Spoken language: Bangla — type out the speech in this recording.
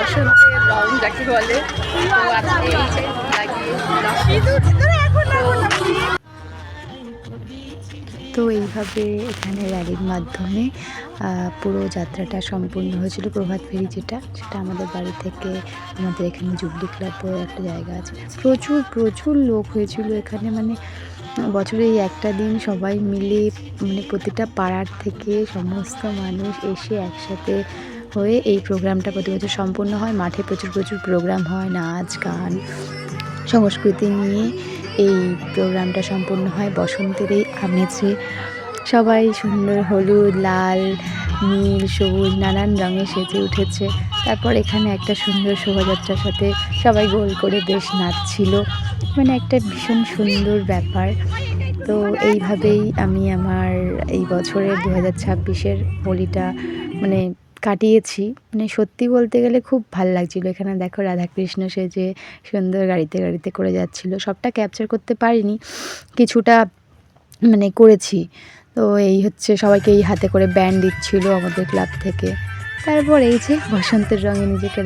বসন্তের রং যাকে বলে। তো আজকে এই যে লাগিয়ে তো এইভাবে এখানে র্যালির মাধ্যমে পুরো যাত্রাটা সম্পূর্ণ হয়েছিল। প্রভাত ফেরি সেটা আমাদের বাড়ি থেকে আমাদের এখানে জুবলি ক্লাব বলে একটা জায়গা আছে। প্রচুর প্রচুর লোক হয়েছিল এখানে, মানে বছরে এই একটা দিন সবাই মিলে, মানে প্রতিটা পাড়ার থেকে সমস্ত মানুষ এসে একসাথে হয়ে এই প্রোগ্রামটা প্রতি বছর সম্পূর্ণ হয়। মাঠে প্রচুর প্রচুর প্রোগ্রাম হয়, নাচ গান সংস্কৃতি নিয়ে এই প্রোগ্রামটা সম্পূর্ণ হয় বসন্তের এই আমেজে। সবাই সুন্দর হলুদ, লাল, নীল, সবুজ নানান রঙে সেজে উঠেছে। তারপর এখানে একটা সুন্দর শোভাযাত্রার সাথে সবাই গোল করে বেশ নাচছিল, মানে একটা ভীষণ সুন্দর ব্যাপার। তো এইভাবেই আমি আমার এই বছরের 2026-এর হোলিটা মানে কাটিয়েছি। মানে সত্যি বলতে গেলে খুব ভাল লাগছিলো। এখানে দেখো রাধাকৃষ্ণ সেজে সুন্দর গাড়িতে গাড়িতে করে যাচ্ছিলো। সবটা ক্যাপচার করতে পারিনি, কিছুটা মানে করেছি। তো এই হচ্ছে সবাইকে এই হাতে করে ব্যান্ড দিচ্ছিলো আমাদের ক্লাব থেকে। তারপর এই যে বসন্তের রঙে নিজেকে